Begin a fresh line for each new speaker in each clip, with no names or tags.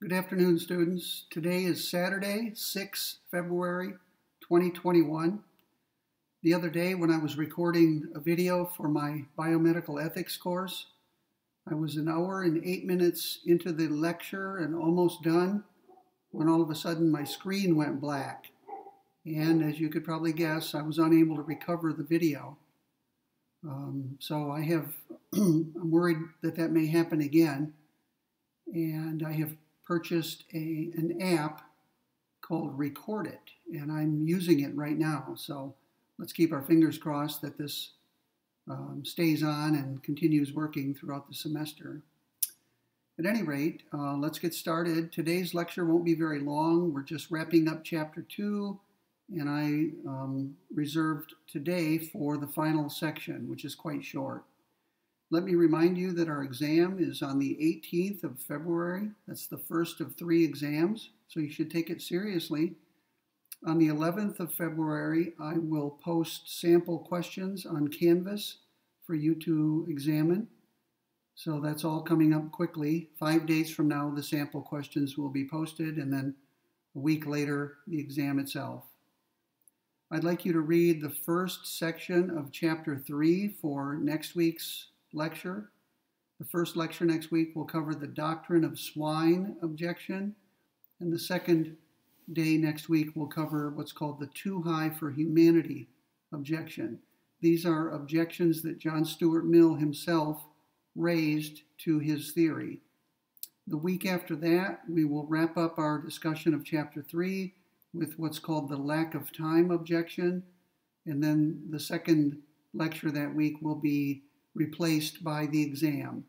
Good afternoon, students. Today is Saturday, 6 February 2021. The other day when I was recording a video for my biomedical ethics course, I was an hour and 8 minutes into the lecture and almost done when all of a sudden my screen went black. And as you could probably guess, I was unable to recover the video. I'm worried that that may happen again. And I have purchased an app called Record It, and I'm using it right now. So let's keep our fingers crossed that this stays on and continues working throughout the semester. At any rate, let's get started. Today's lecture won't be very long. We're just wrapping up Chapter 2, and I reserved today for the final section, which is quite short. Let me remind you that our exam is on the 18th of February. That's the first of 3 exams, so you should take it seriously. On the 11th of February, I will post sample questions on Canvas for you to examine. So that's all coming up quickly. 5 days from now, the sample questions will be posted, and then a week later, the exam itself. I'd like you to read the first section of Chapter 3 for next week's lecture. The first lecture next week will cover the doctrine of swine objection, and the second day next week will cover what's called the too high for humanity objection. These are objections that John Stuart Mill himself raised to his theory. The week after that, we will wrap up our discussion of Chapter 3 with what's called the lack of time objection, and then the second lecture that week will be replaced by the exam.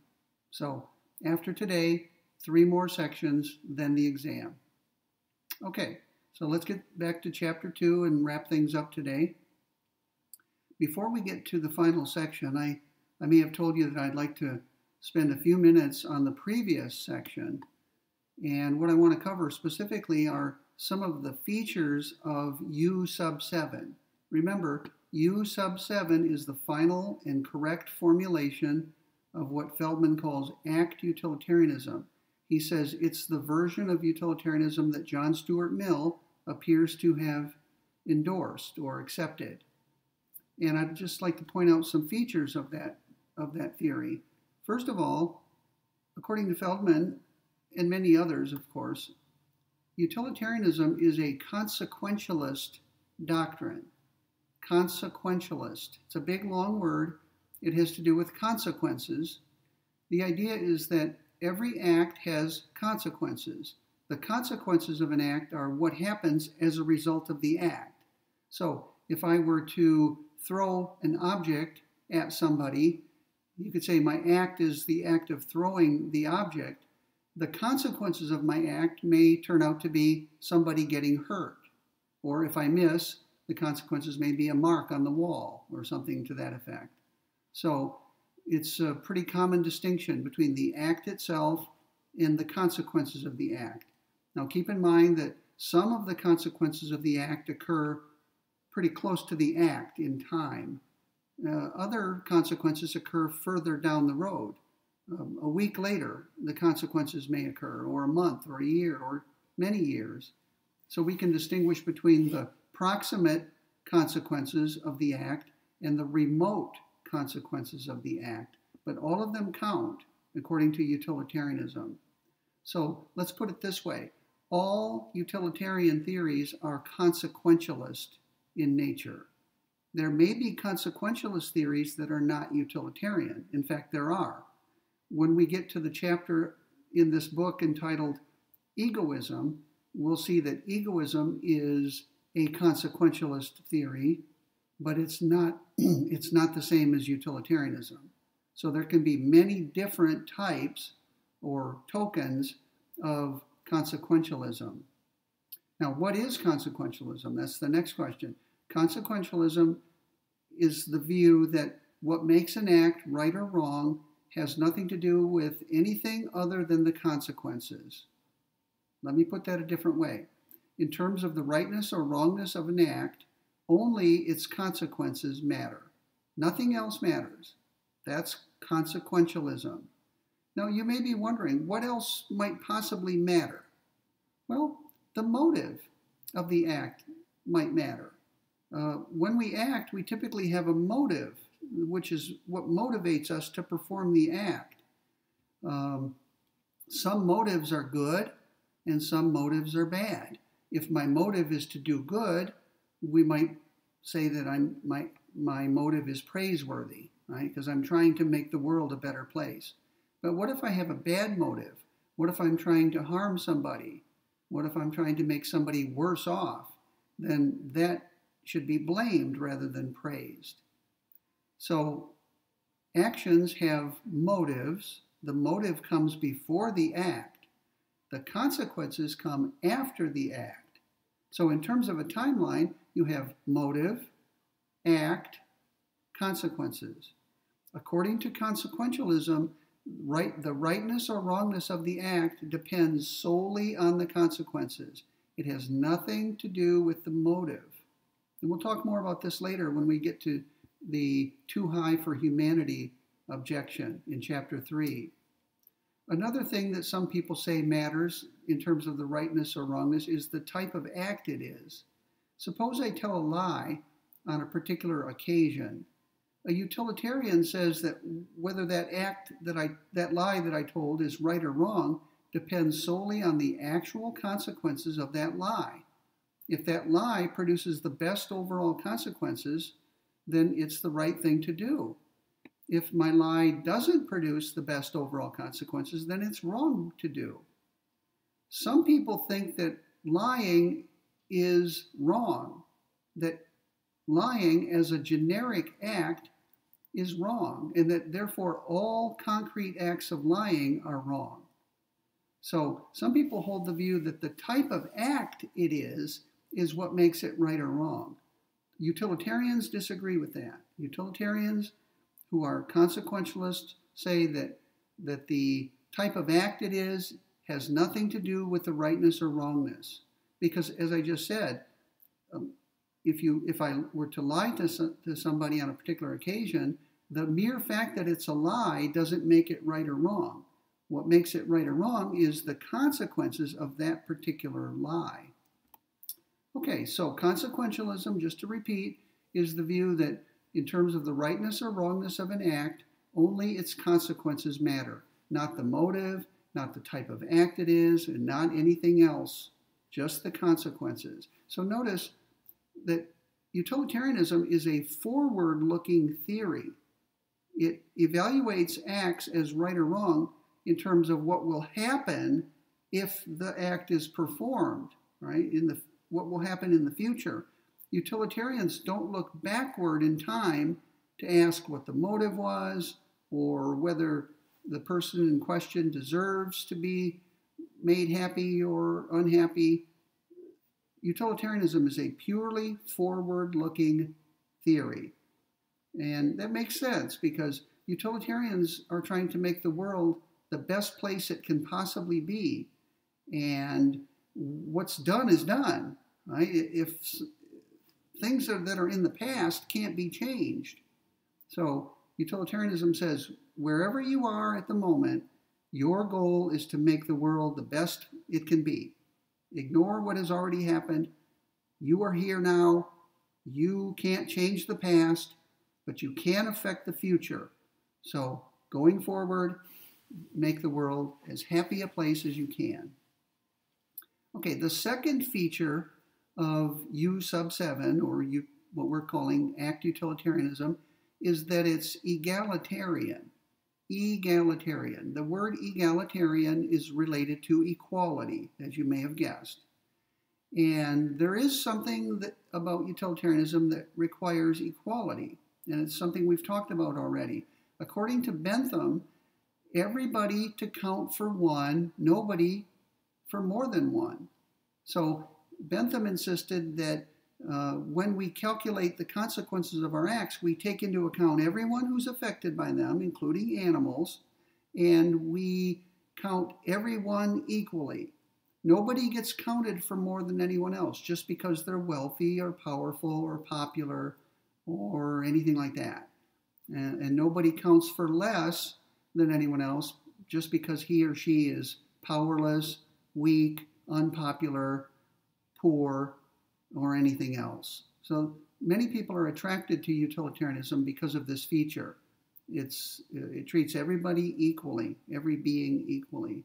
So after today, 3 more sections, then the exam. Okay, so let's get back to Chapter 2 and wrap things up today. Before we get to the final section, I may have told you that I'd like to spend a few minutes on the previous section. And what I want to cover specifically are some of the features of U sub 7. Remember, U sub 7 is the final and correct formulation of what Feldman calls act utilitarianism. He says it's the version of utilitarianism that John Stuart Mill appears to have endorsed or accepted. And I'd just like to point out some features of that theory. First of all, according to Feldman and many others, of course, utilitarianism is a consequentialist doctrine. Consequentialist. It's a big, long word. It has to do with consequences. The idea is that every act has consequences. The consequences of an act are what happens as a result of the act. So if I were to throw an object at somebody, you could say my act is the act of throwing the object. The consequences of my act may turn out to be somebody getting hurt. Or if I miss, the consequences may be a mark on the wall or something to that effect. So it's a pretty common distinction between the act itself and the consequences of the act. Now keep in mind that some of the consequences of the act occur pretty close to the act in time. Other consequences occur further down the road. A week later, the consequences may occur, or a month, or a year, or many years. So we can distinguish between the proximate consequences of the act and the remote consequences of the act. But all of them count according to utilitarianism. So let's put it this way. All utilitarian theories are consequentialist in nature. There may be consequentialist theories that are not utilitarian. In fact, there are. When we get to the chapter in this book entitled Egoism, we'll see that egoism is a consequentialist theory, but it's not the same as utilitarianism. So there can be many different types or tokens of consequentialism. Now, what is consequentialism? That's the next question. Consequentialism is the view that what makes an act right or wrong has nothing to do with anything other than the consequences. Let me put that a different way. In terms of the rightness or wrongness of an act, only its consequences matter. Nothing else matters. That's consequentialism. Now, you may be wondering, what else might possibly matter? Well, the motive of the act might matter. When we act, we typically have a motive, which is what motivates us to perform the act. Some motives are good and some motives are bad. If my motive is to do good, we might say that my motive is praiseworthy, right? Because I'm trying to make the world a better place. But what if I have a bad motive? What if I'm trying to harm somebody? What if I'm trying to make somebody worse off? Then that should be blamed rather than praised. So actions have motives. The motive comes before the act. The consequences come after the act. So in terms of a timeline, you have motive, act, consequences. According to consequentialism, the rightness or wrongness of the act depends solely on the consequences. It has nothing to do with the motive. And we'll talk more about this later when we get to the too high for humanity objection in chapter 3. Another thing that some people say matters in terms of the rightness or wrongness is the type of act it is. Suppose I tell a lie on a particular occasion. A utilitarian says that whether that lie that I told is right or wrong depends solely on the actual consequences of that lie. If that lie produces the best overall consequences, then it's the right thing to do. If my lie doesn't produce the best overall consequences, then it's wrong to do. Some people think that lying is wrong, that lying as a generic act is wrong, and that therefore all concrete acts of lying are wrong. So some people hold the view that the type of act it is what makes it right or wrong. Utilitarians disagree with that. Utilitarians who are consequentialists say that the type of act it is has nothing to do with the rightness or wrongness. Because as I just said, if I were to lie to somebody on a particular occasion, the mere fact that it's a lie doesn't make it right or wrong. What makes it right or wrong is the consequences of that particular lie. Okay, so consequentialism, just to repeat, is the view that in terms of the rightness or wrongness of an act, only its consequences matter, not the motive, not the type of act it is, and not anything else, just the consequences. So notice that utilitarianism is a forward-looking theory. It evaluates acts as right or wrong in terms of what will happen if the act is performed, right? What will happen in the future. Utilitarians don't look backward in time to ask what the motive was or whether the person in question deserves to be made happy or unhappy. Utilitarianism is a purely forward-looking theory. And that makes sense because utilitarians are trying to make the world the best place it can possibly be. And what's done is done, right? If things that are in the past can't be changed. So utilitarianism says wherever you are at the moment, your goal is to make the world the best it can be. Ignore what has already happened. You are here now. You can't change the past, but you can affect the future. So going forward, make the world as happy a place as you can. Okay, the second feature of U sub 7, or what we're calling act utilitarianism, is that it's egalitarian. Egalitarian. The word egalitarian is related to equality, as you may have guessed. And there is something about utilitarianism that requires equality, and it's something we've talked about already. According to Bentham, everybody to count for one, nobody for more than one. So Bentham insisted that when we calculate the consequences of our acts, we take into account everyone who's affected by them, including animals, and we count everyone equally. Nobody gets counted for more than anyone else just because they're wealthy or powerful or popular or anything like that. And nobody counts for less than anyone else just because he or she is powerless, weak, unpopular, poor, or anything else. So many people are attracted to utilitarianism because of this feature. It treats everybody equally, every being equally.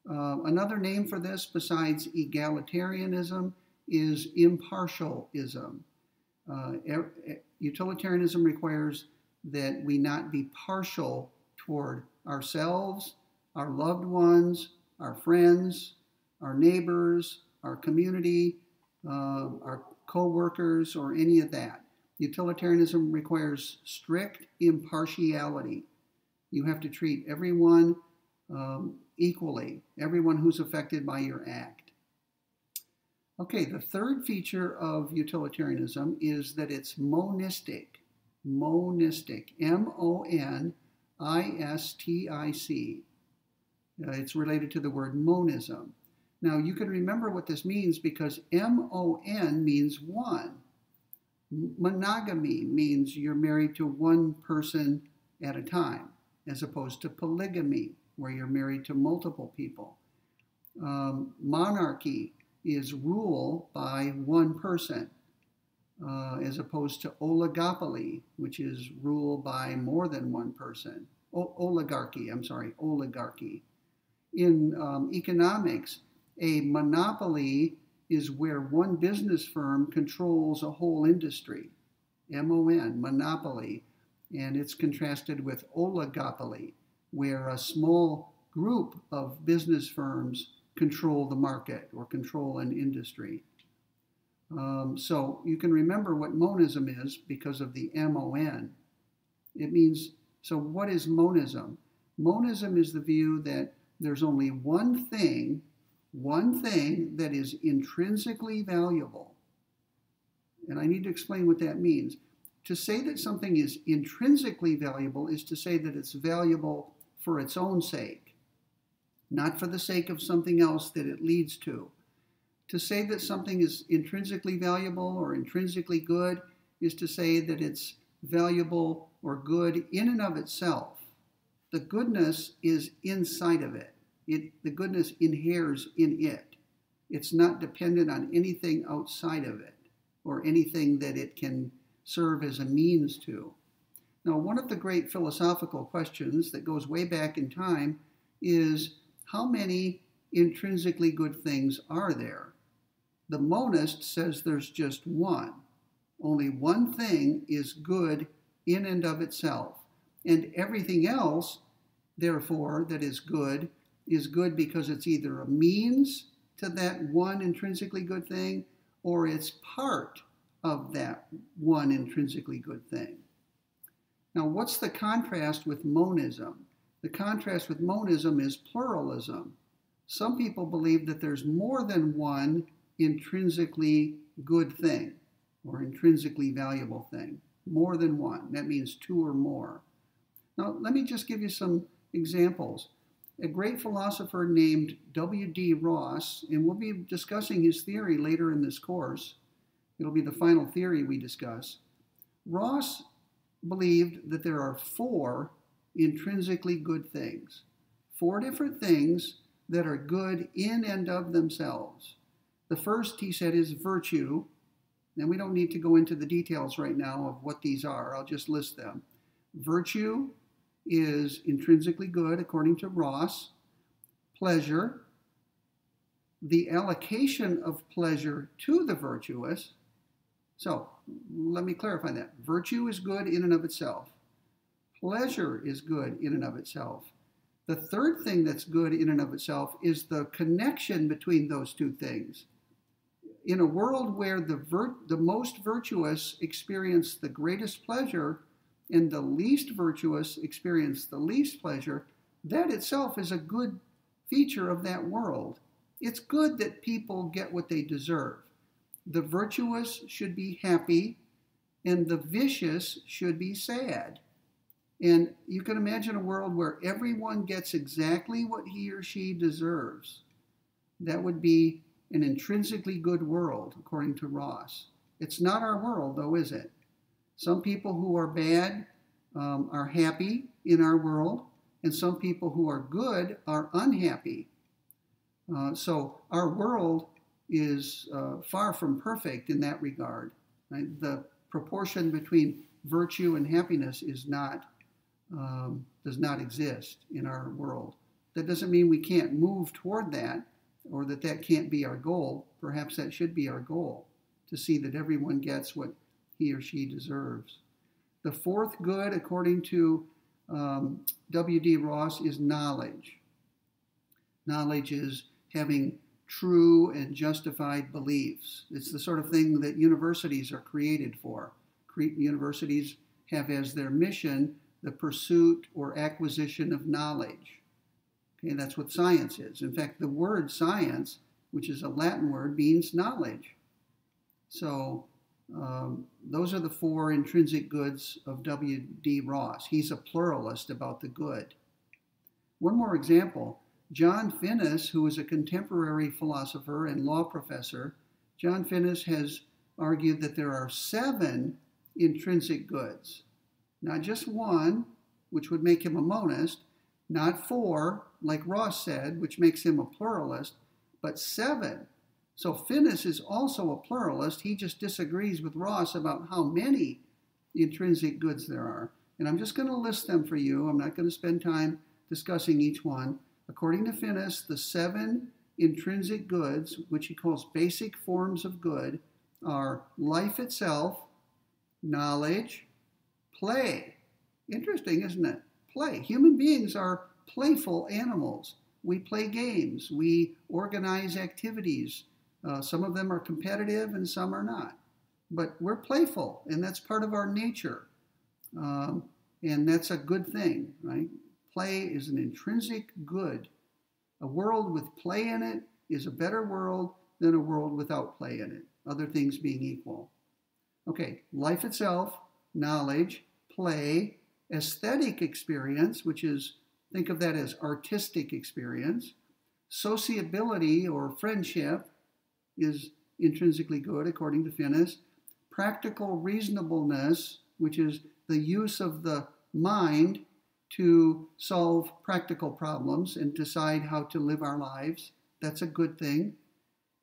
Another name for this besides egalitarianism is impartialism. Utilitarianism requires that we not be partial toward ourselves, our loved ones, our friends, our neighbors, our community, our co-workers, or any of that. Utilitarianism requires strict impartiality. You have to treat everyone equally, everyone who's affected by your act. Okay, the third feature of utilitarianism is that it's monistic. Monistic, M-O-N-I-S-T-I-C. It's related to the word monism. Now, you can remember what this means because M-O-N means one. Monogamy means you're married to one person at a time, as opposed to polygamy, where you're married to multiple people. Monarchy is rule by one person, as opposed to oligopoly, which is rule by more than one person. Oligarchy. In economics, a monopoly is where one business firm controls a whole industry. M-O-N, monopoly. And it's contrasted with oligopoly, where a small group of business firms control the market or control an industry. So you can remember what monism is because of the M-O-N. It means, so what is monism? Monism is the view that there's only one thing that is intrinsically valuable. And I need to explain what that means. To say that something is intrinsically valuable is to say that it's valuable for its own sake, not for the sake of something else that it leads to. To say that something is intrinsically valuable or intrinsically good is to say that it's valuable or good in and of itself. The goodness is inside of it. The goodness inheres in it. It's not dependent on anything outside of it or anything that it can serve as a means to. Now, one of the great philosophical questions that goes way back in time is how many intrinsically good things are there? The monist says there's just one. Only one thing is good in and of itself. And everything else, therefore, that is good because it's either a means to that one intrinsically good thing or it's part of that one intrinsically good thing. Now, what's the contrast with monism? The contrast with monism is pluralism. Some people believe that there's more than one intrinsically good thing or intrinsically valuable thing. More than one. That means two or more. Now, let me just give you some examples. A great philosopher named W.D. Ross, and we'll be discussing his theory later in this course. It'll be the final theory we discuss. Ross believed that there are four intrinsically good things. Four different things that are good in and of themselves. The first, he said, is virtue. And we don't need to go into the details right now of what these are. I'll just list them. Virtue is intrinsically good, according to Ross. Pleasure, the allocation of pleasure to the virtuous. So let me clarify that. Virtue is good in and of itself. Pleasure is good in and of itself. The third thing that's good in and of itself is the connection between those two things. In a world where the most virtuous experience the greatest pleasure and the least virtuous experience the least pleasure, that itself is a good feature of that world. It's good that people get what they deserve. The virtuous should be happy, and the vicious should be sad. And you can imagine a world where everyone gets exactly what he or she deserves. That would be an intrinsically good world, according to Ross. It's not our world, though, is it? Some people who are bad are happy in our world. and some people who are good are unhappy. So our world is far from perfect in that regard. Right? The proportion between virtue and happiness is not does not exist in our world. That doesn't mean we can't move toward that, or that that can't be our goal. Perhaps that should be our goal, to see that everyone gets what he or she deserves. The fourth good, according to W.D. Ross, is knowledge. Knowledge is having true and justified beliefs. It's the sort of thing that universities are created for. Universities have as their mission the pursuit or acquisition of knowledge. Okay, that's what science is. In fact, the word science, which is a Latin word, means knowledge. So those are the four intrinsic goods of W.D. Ross. He's a pluralist about the good. One more example. John Finnis, who is a contemporary philosopher and law professor, John Finnis has argued that there are 7 intrinsic goods. Not just one, which would make him a monist, not 4, like Ross said, which makes him a pluralist, but 7. So Finnis is also a pluralist. He just disagrees with Ross about how many intrinsic goods there are. And I'm just going to list them for you. I'm not going to spend time discussing each one. According to Finnis, the 7 intrinsic goods, which he calls basic forms of good, are life itself, knowledge, play. Interesting, isn't it? Play. Human beings are playful animals. We play games. We organize activities. Some of them are competitive and some are not. But we're playful, and that's part of our nature. And that's a good thing, right? Play is an intrinsic good. A world with play in it is a better world than a world without play in it, other things being equal. Okay, life itself, knowledge, play, aesthetic experience, which is, think of that as artistic experience. Sociability or friendship is intrinsically good, according to Finnis. Practical reasonableness, which is the use of the mind to solve practical problems and decide how to live our lives. That's a good thing.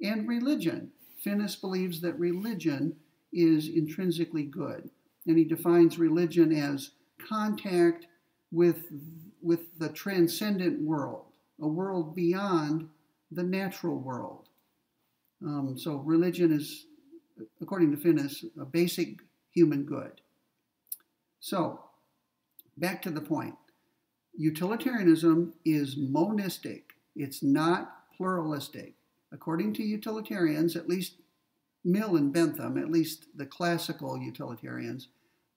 And religion. Finnis believes that religion is intrinsically good. And he defines religion as contact with the transcendent world, a world beyond the natural world. So religion is, according to Finnis, a basic human good. So, back to the point. Utilitarianism is monistic. It's not pluralistic. According to utilitarians, at least Mill and Bentham, at least the classical utilitarians,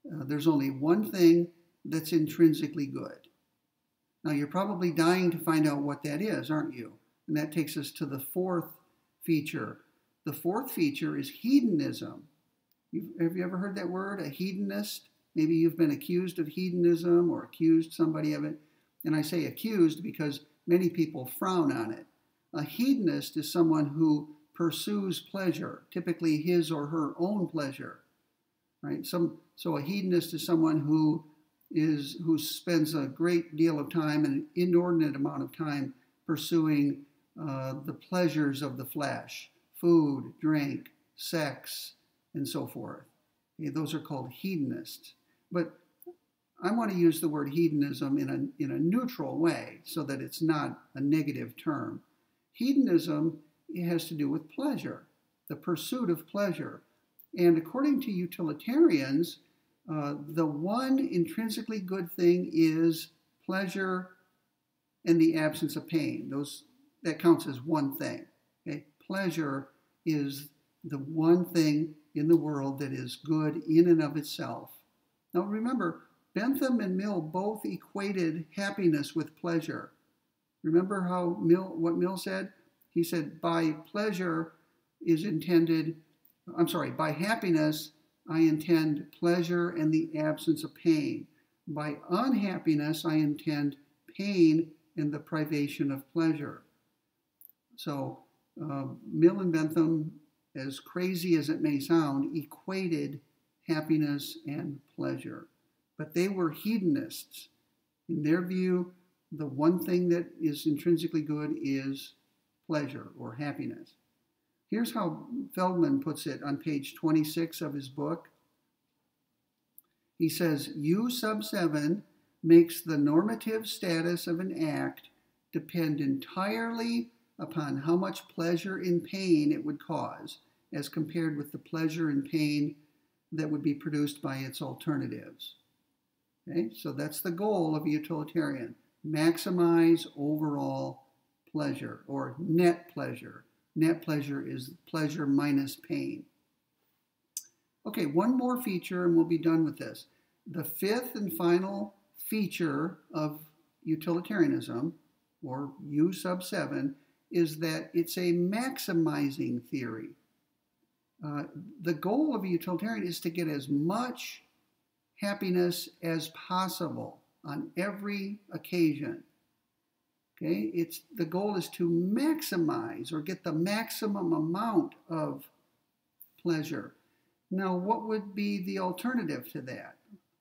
there's only one thing that's intrinsically good. Now, you're probably dying to find out what that is, aren't you? And that takes us to the fourth feature. The fourth feature is hedonism. Have you ever heard that word, a hedonist? Maybe you've been accused of hedonism or accused somebody of it. And I say accused because many people frown on it. A hedonist is someone who pursues pleasure, typically his or her own pleasure. Right? So a hedonist is someone who spends a great deal of time, an inordinate amount of time, pursuing the pleasures of the flesh, food, drink, sex, and so forth. Okay, those are called hedonists. But I want to use the word hedonism in a neutral way so that it's not a negative term. Hedonism, it has to do with pleasure, the pursuit of pleasure. And according to utilitarians, the one intrinsically good thing is pleasure and the absence of pain. That counts as one thing. Okay? Pleasure is the one thing in the world that is good in and of itself. Now remember, Bentham and Mill both equated happiness with pleasure. Remember what Mill said? He said, by happiness, I intend pleasure and the absence of pain. By unhappiness, I intend pain and the privation of pleasure. So Mill and Bentham, as crazy as it may sound, equated happiness and pleasure. But they were hedonists. In their view, the one thing that is intrinsically good is pleasure or happiness. Here's how Feldman puts it on page 26 of his book. He says, U sub 7 makes the normative status of an act depend entirely upon how much pleasure and pain it would cause, as compared with the pleasure and pain that would be produced by its alternatives. Okay, so that's the goal of a utilitarian. Maximize overall pleasure, or net pleasure. Net pleasure is pleasure minus pain. Okay, one more feature and we'll be done with this. The fifth and final feature of utilitarianism, or U sub 7, is that it's a maximizing theory. The goal of a utilitarian is to get as much happiness as possible on every occasion. Okay, the goal is to maximize or get the maximum amount of pleasure. Now, what would be the alternative to that?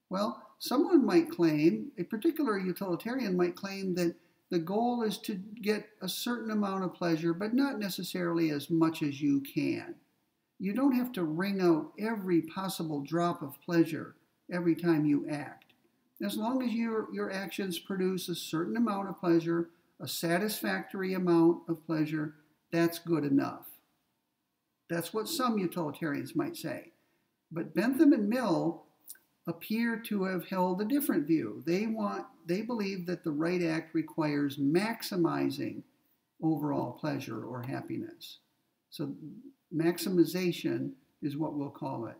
Well, someone might claim, a particular utilitarian might claim that the goal is to get a certain amount of pleasure, but not necessarily as much as you can. You don't have to wring out every possible drop of pleasure every time you act. As long as your actions produce a certain amount of pleasure, a satisfactory amount of pleasure, that's good enough. That's what some utilitarians might say. But Bentham and Mill appear to have held a different view. They believe that the right act requires maximizing overall pleasure or happiness. So maximization is what we'll call it,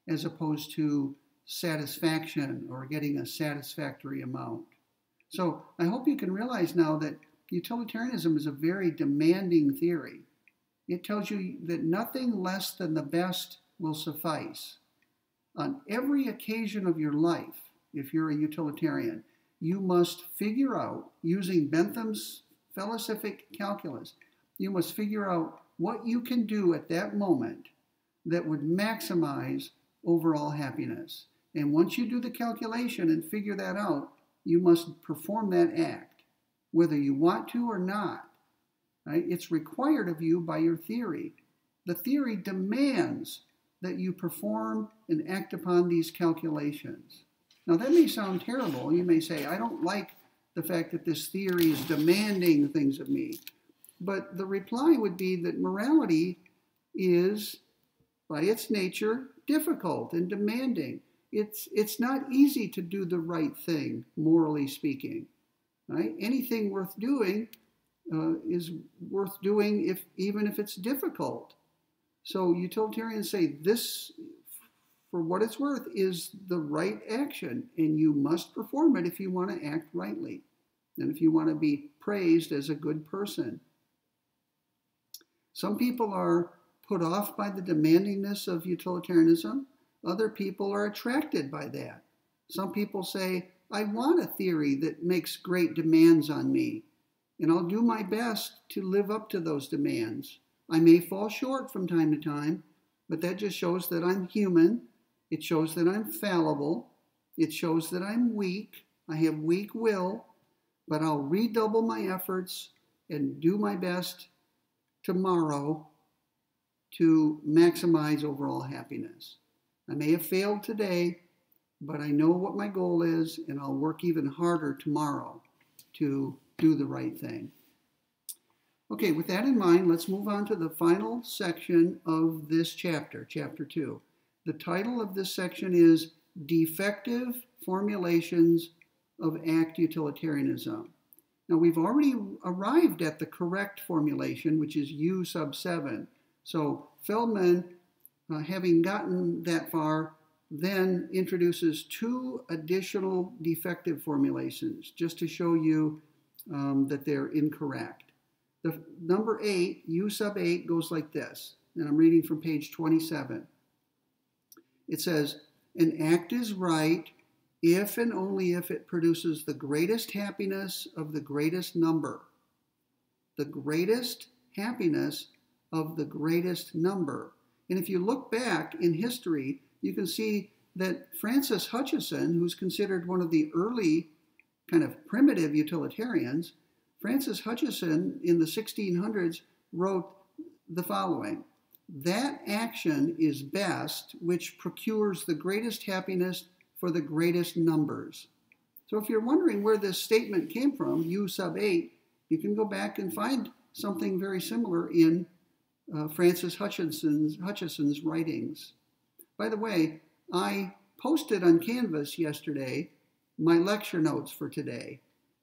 as opposed to satisfaction or getting a satisfactory amount. So I hope you can realize now that utilitarianism is a very demanding theory. It tells you that nothing less than the best will suffice. On every occasion of your life, if you're a utilitarian, you must figure out, using Bentham's philosophic calculus, you must figure out what you can do at that moment that would maximize overall happiness. And once you do the calculation and figure that out, you must perform that act, whether you want to or not. Right? It's required of you by your theory. The theory demands that you perform and act upon these calculations. Now that may sound terrible. You may say, I don't like the fact that this theory is demanding things of me. But the reply would be that morality is, by its nature, difficult and demanding. It's not easy to do the right thing, morally speaking. Right? Anything worth doing is worth doing even if it's difficult. So utilitarians say this, for what it's worth, is the right action, and you must perform it if you want to act rightly, and if you want to be praised as a good person. Some people are put off by the demandingness of utilitarianism. Other people are attracted by that. Some people say, I want a theory that makes great demands on me, and I'll do my best to live up to those demands. I may fall short from time to time, but that just shows that I'm human. It shows that I'm fallible. It shows that I'm weak. I have weak will, but I'll redouble my efforts and do my best tomorrow to maximize overall happiness. I may have failed today, but I know what my goal is, and I'll work even harder tomorrow to do the right thing. Okay, with that in mind, let's move on to the final section of this chapter, chapter 2. The title of this section is Defective Formulations of Act Utilitarianism. Now, we've already arrived at the correct formulation, which is U sub 7. So Feldman, having gotten that far, then introduces two additional defective formulations, just to show you that they're incorrect. The number 8, U sub 8, goes like this, and I'm reading from page 27. It says, an act is right if and only if it produces the greatest happiness of the greatest number. The greatest happiness of the greatest number. And if you look back in history, you can see that Francis Hutcheson, who's considered one of the early kind of primitive utilitarians, Francis Hutcheson in the 1600s wrote the following: "That action is best which procures the greatest happiness for the greatest numbers." So if you're wondering where this statement came from, U sub 8, you can go back and find something very similar in Francis Hutcheson's writings. By the way, I posted on Canvas yesterday my lecture notes for today.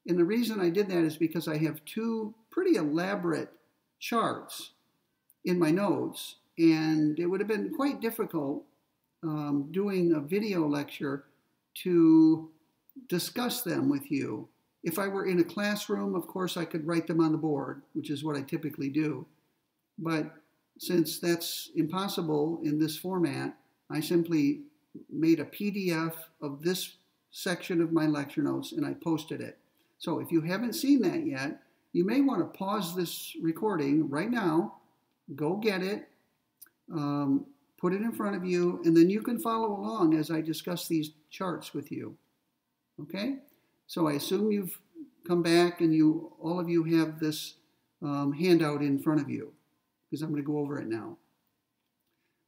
And the reason I did that is because I have two pretty elaborate charts in my notes, and it would have been quite difficult doing a video lecture to discuss them with you. If I were in a classroom, of course, I could write them on the board, which is what I typically do. But since that's impossible in this format, I simply made a PDF of this section of my lecture notes and I posted it. So if you haven't seen that yet, you may want to pause this recording right now, go get it, put it in front of you, and then you can follow along as I discuss these charts with you. Okay? So I assume you've come back and all of you have this handout in front of you, because I'm going to go over it now.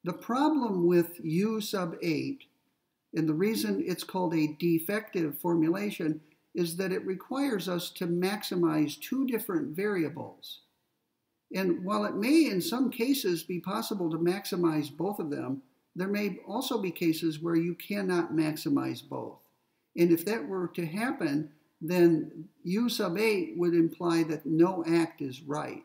The problem with U sub 8, and the reason it's called a defective formulation, is that it requires us to maximize two different variables. And while it may in some cases be possible to maximize both of them, there may also be cases where you cannot maximize both. And if that were to happen, then U sub 8 would imply that no act is right.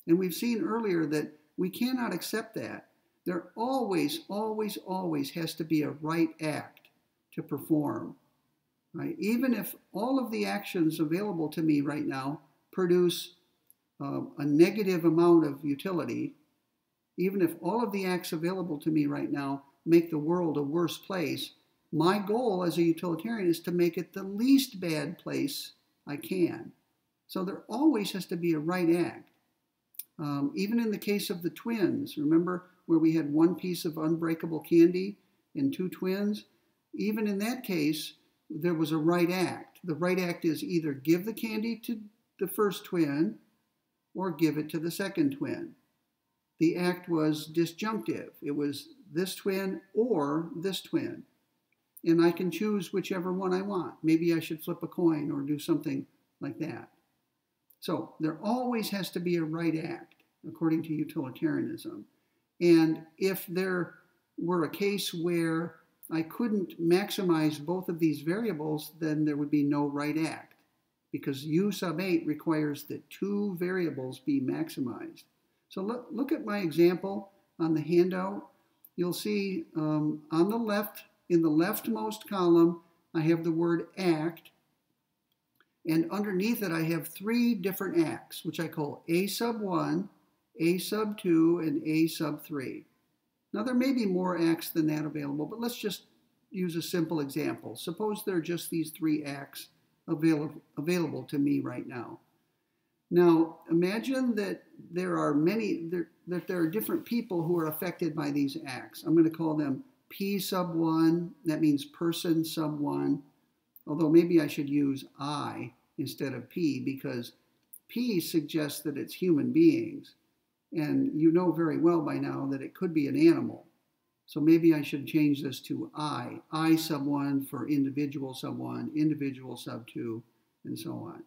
And we've seen earlier that we cannot accept that. There always, always, always has to be a right act to perform. Right? Even if all of the actions available to me right now produce a negative amount of utility, even if all of the acts available to me right now make the world a worse place, my goal as a utilitarian is to make it the least bad place I can. So there always has to be a right act. Even in the case of the twins, remember where we had one piece of unbreakable candy and two twins? Even in that case, there was a right act. The right act is either give the candy to the first twin or give it to the second twin. The act was disjunctive. It was this twin or this twin. And I can choose whichever one I want. Maybe I should flip a coin or do something like that. So there always has to be a right act, according to utilitarianism. And if there were a case where I couldn't maximize both of these variables, then there would be no right act, because U sub 8 requires that two variables be maximized. So look at my example on the handout. You'll see on the left, in the leftmost column, I have the word act, and underneath it I have three different acts, which I call A sub 1, A sub 2, and A sub 3. Now there may be more acts than that available, but let's just use a simple example. Suppose there are just these three acts available to me right now. Now imagine that there are different people who are affected by these acts. I'm going to call them P sub 1, that means person sub 1, although maybe I should use I instead of P, because P suggests that it's human beings. And you know very well by now that it could be an animal. So maybe I should change this to I sub 1 for individual sub 1, individual sub 2, and so on.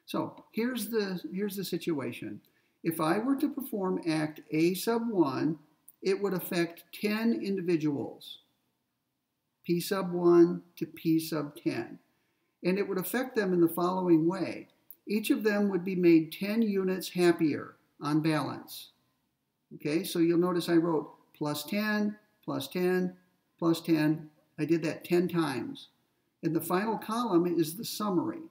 So here's the situation. If I were to perform act A sub 1, it would affect 10 individuals, P sub 1 to P sub 10. And it would affect them in the following way. Each of them would be made 10 units happier on balance. Okay, so you'll notice I wrote plus 10, plus 10, plus 10. I did that 10 times. And the final column is the summary,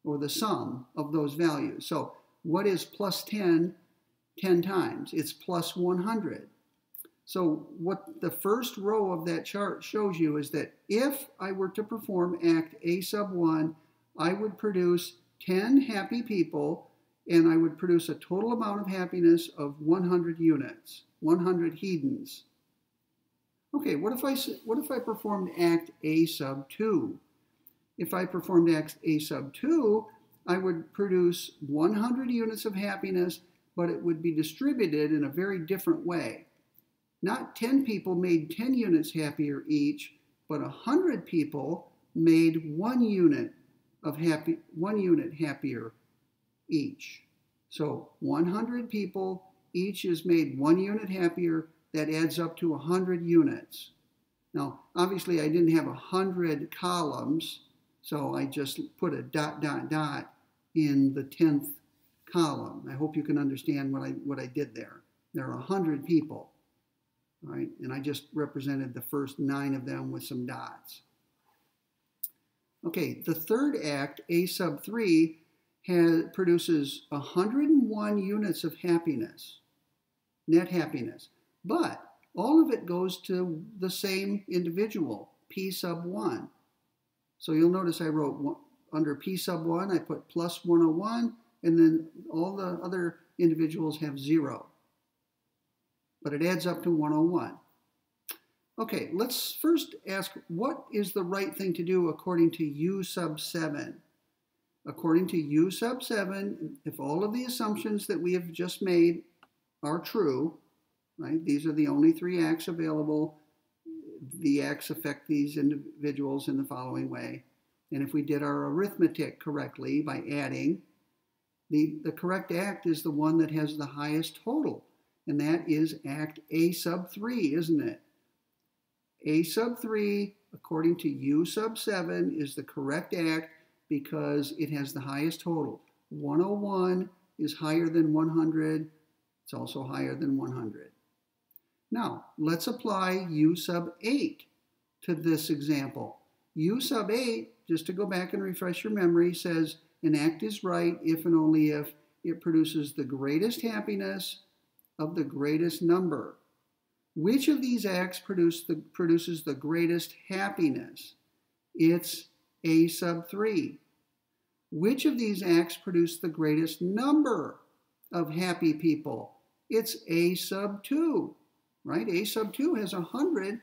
or the sum of those values. So what is plus 10 times? It's plus 100. So what the first row of that chart shows you is that if I were to perform act A sub 1, I would produce 10 happy people, and I would produce a total amount of happiness of 100 units, 100 hedons. Okay, what if I performed act A sub 2? If I performed Act A sub 2, I would produce 100 units of happiness, but it would be distributed in a very different way. Not 10 people made 10 units happier each, but 100 people made 1 unit happier each. So 100 people each is made 1 unit happier. That adds up to 100 units. Now, obviously, I didn't have 100 columns, so I just put a dot, dot, dot in the 10th column. I hope you can understand what I did there. There are 100 people, right? And I just represented the first 9 of them with some dots. Okay, the third act, A sub 3, produces 101 units of happiness, net happiness. But all of it goes to the same individual, P sub 1. So you'll notice I wrote under P sub 1, I put plus 101, and then all the other individuals have 0. But it adds up to 101. Okay, let's first ask, what is the right thing to do according to U sub 7? According to U sub 7, if all of the assumptions that we have just made are true, right? These are the only 3 acts available. The acts affect these individuals in the following way. And if we did our arithmetic correctly by adding, the correct act is the one that has the highest total. And that is act A sub 3, isn't it? A sub 3, according to U sub 7, is the correct act because it has the highest total. 101 is higher than 100. It's also higher than 100. Now, let's apply U sub 8 to this example. U sub 8, just to go back and refresh your memory, says an act is right if and only if it produces the greatest happiness of the greatest number. Which of these acts produces the greatest happiness? It's A sub 3. Which of these acts produce the greatest number of happy people? It's A sub 2. Right? A sub 2 has 100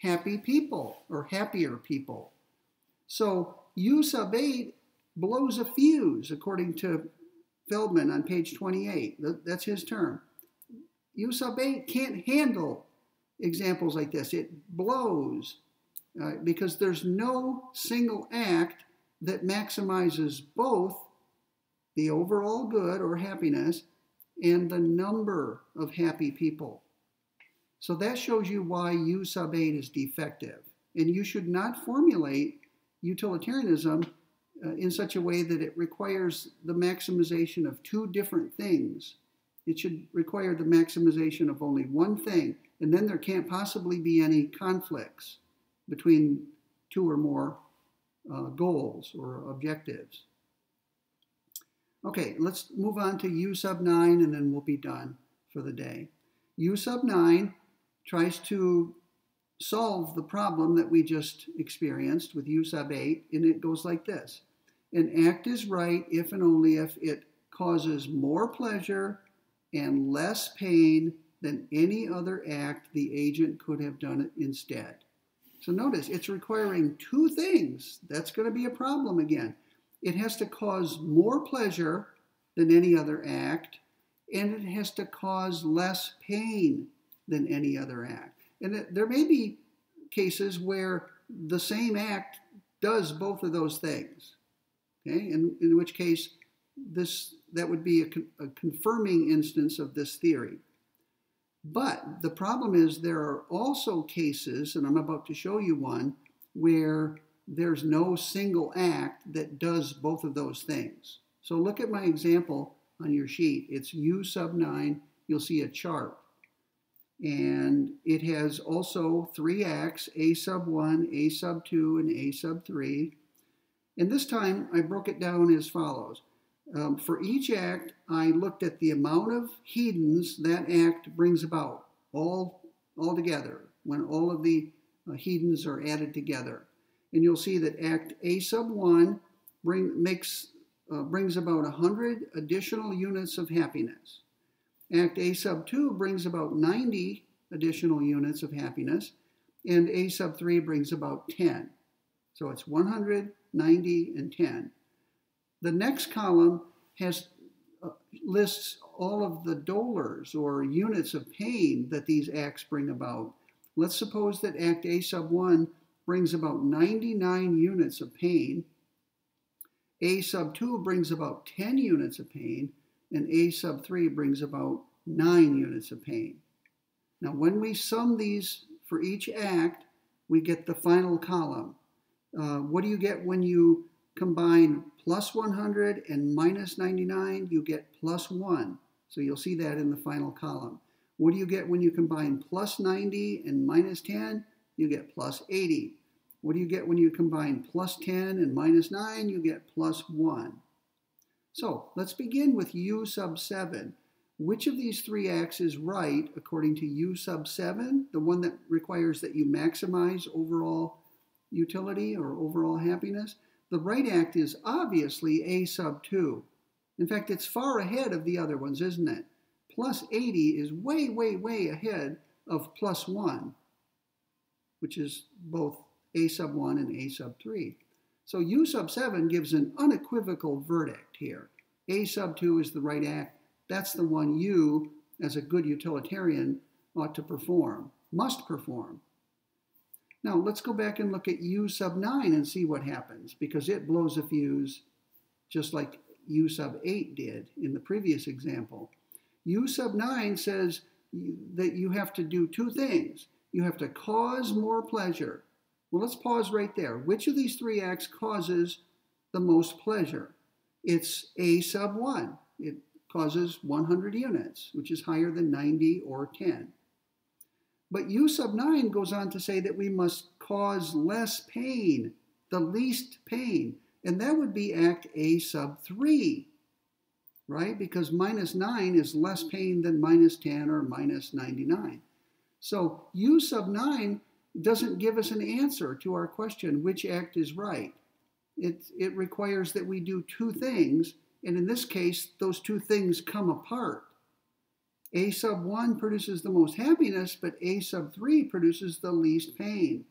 happy people, or happier people. So U sub 8 blows a fuse, according to Feldman on page 28. That's his term. U sub 8 can't handle examples like this. It blows because there's no single act that maximizes both the overall good or happiness and the number of happy people. So that shows you why U sub 8 is defective. And you should not formulate utilitarianism in such a way that it requires the maximization of 2 different things. It should require the maximization of only one thing, and then there can't possibly be any conflicts between 2 or more goals or objectives. Okay, let's move on to U sub 9, and then we'll be done for the day. U sub 9 tries to solve the problem that we just experienced with U sub 8, and it goes like this. An act is right if and only if it causes more pleasure and less pain than any other act the agent could have done it instead. So notice, it's requiring 2 things. That's going to be a problem again. It has to cause more pleasure than any other act, and it has to cause less pain than any other act. And there may be cases where the same act does both of those things, okay? In which case, that would be a confirming instance of this theory. But the problem is there are also cases, and I'm about to show you one, where there's no single act that does both of those things. So look at my example on your sheet. It's U sub 9. You'll see a chart. And it has also 3 acts, A sub 1, A sub 2, and A sub 3. And this time I broke it down as follows. For each act, I looked at the amount of hedons that act brings about all together, when all of the hedons are added together. And you'll see that act A sub 1 brings about 100 additional units of happiness. Act A sub 2 brings about 90 additional units of happiness, and A sub 3 brings about 10. So it's 100, 90, and 10. The next column has lists all of the dolors or units of pain that these acts bring about. Let's suppose that act A sub 1 brings about 99 units of pain. A sub 2 brings about 10 units of pain, and A sub 3 brings about 9 units of pain. Now, when we sum these for each act, we get the final column. What do you get when you combine plus 100 and minus 99? You get plus 1. So you'll see that in the final column. What do you get when you combine plus 90 and minus 10? You get plus 80. What do you get when you combine plus 10 and minus 9? You get plus 1. So let's begin with U sub 7. Which of these three acts is right according to U sub 7, the one that requires that you maximize overall utility or overall happiness? The right act is obviously A sub 2. In fact, it's far ahead of the other ones, isn't it? Plus 80 is way, way, way ahead of plus 1, which is both A sub 1 and A sub 3. So U sub 7 gives an unequivocal verdict here. A sub 2 is the right act. That's the one you, as a good utilitarian, ought to perform, must perform. Now, let's go back and look at U sub 9 and see what happens, because it blows a fuse just like U sub 8 did in the previous example. U sub 9 says that you have to do two things. You have to cause more pleasure. Well, let's pause right there. Which of these three acts causes the most pleasure? It's A sub 1. It causes 100 units, which is higher than 90 or 10. But U sub 9 goes on to say that we must cause less pain, the least pain, and that would be act A sub 3, right? Because minus 9 is less pain than minus 10 or minus 99. So U sub 9 doesn't give us an answer to our question, which act is right. It requires that we do two things, and in this case, those two things come apart. A sub 1 produces the most happiness, but A sub 3 produces the least pain.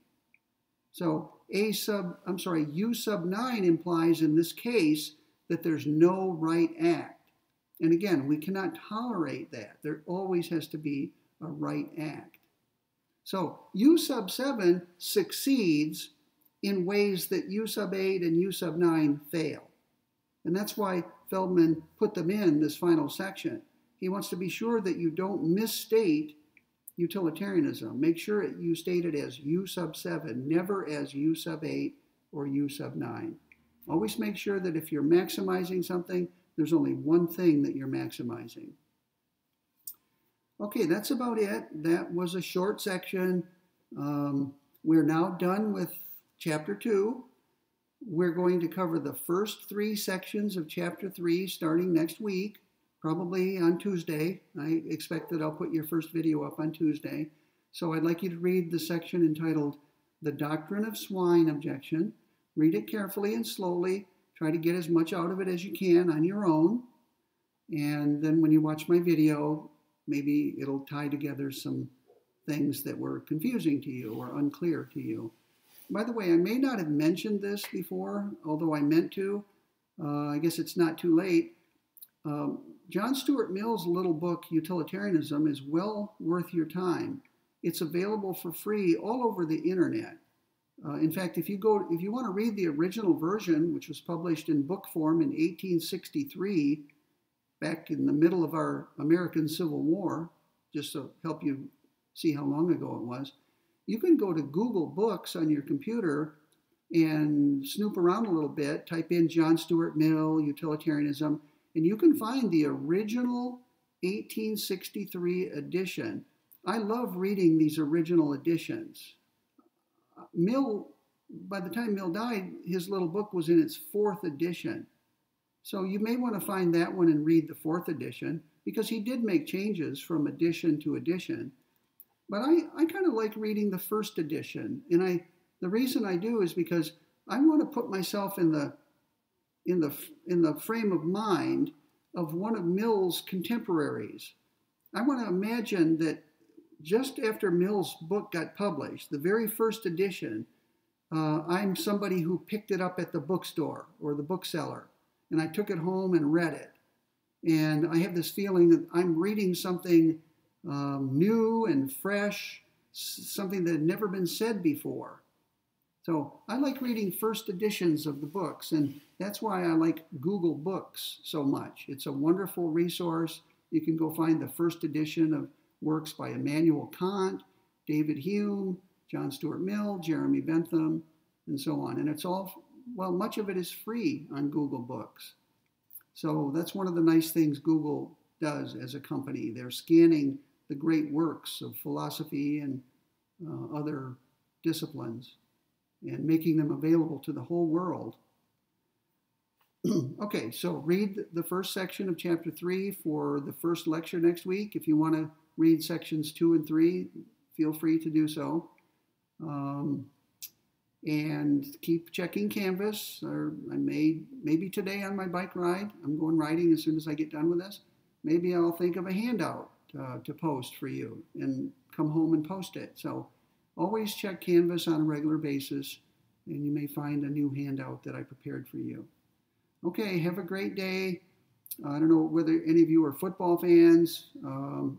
So U sub 9 implies in this case that there's no right act. And again, we cannot tolerate that. There always has to be a right act. So U sub 7 succeeds in ways that U sub 8 and U sub 9 fail. And that's why Feldman put them in this final section. He wants to be sure that you don't misstate utilitarianism. Make sure you state it as U sub 7, never as U sub 8 or U sub 9. Always make sure that if you're maximizing something, there's only one thing that you're maximizing. Okay, that's about it. That was a short section. We're now done with Chapter 2. We're going to cover the first three sections of Chapter 3 starting next week, probably on Tuesday. I expect that I'll put your first video up on Tuesday. So I'd like you to read the section entitled The Doctrine of Swine Objection. Read it carefully and slowly. Try to get as much out of it as you can on your own. And then when you watch my video, maybe it'll tie together some things that were confusing to you or unclear to you. By the way, I may not have mentioned this before, although I meant to. I guess it's not too late. John Stuart Mill's little book, Utilitarianism, is well worth your time. It's available for free all over the internet. In fact, if you want to read the original version, which was published in book form in 1863, back in the middle of our American Civil War, just to help you see how long ago it was, you can go to Google Books on your computer and snoop around a little bit, type in John Stuart Mill, Utilitarianism, and you can find the original 1863 edition. I love reading these original editions. Mill, by the time Mill died, his little book was in its 4th edition. So you may want to find that one and read the 4th edition, because he did make changes from edition to edition. But I kind of like reading the 1st edition, and the reason I do is because I want to put myself in the frame of mind of one of Mill's contemporaries. I want to imagine that just after Mill's book got published, the very first edition, I'm somebody who picked it up at the bookstore or the bookseller, and I took it home and read it. And I have this feeling that I'm reading something new and fresh, something that had never been said before. So I like reading first editions of the books, and that's why I like Google Books so much. It's a wonderful resource. You can go find the first edition of works by Immanuel Kant, David Hume, John Stuart Mill, Jeremy Bentham, and so on. And it's all, well, much of it is free on Google Books. So that's one of the nice things Google does as a company. They're scanning the great works of philosophy and other disciplines and making them available to the whole world. Okay, so read the first section of chapter 3 for the first lecture next week. If you want to read sections 2 and 3, feel free to do so. And keep checking Canvas, or maybe today on my bike ride, I'm going riding as soon as I get done with this, maybe I'll think of a handout to post for you and come home and post it. So always check Canvas on a regular basis, and you may find a new handout that I prepared for you. Okay, have a great day. I don't know whether any of you are football fans.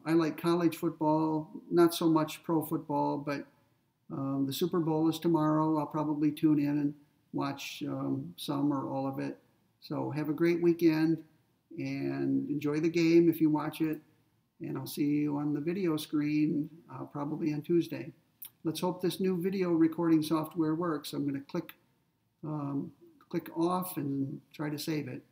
I like college football, not so much pro football, but the Super Bowl is tomorrow. I'll probably tune in and watch some or all of it. So have a great weekend and enjoy the game if you watch it. And I'll see you on the video screen probably on Tuesday. Let's hope this new video recording software works. I'm going to click off and try to save it.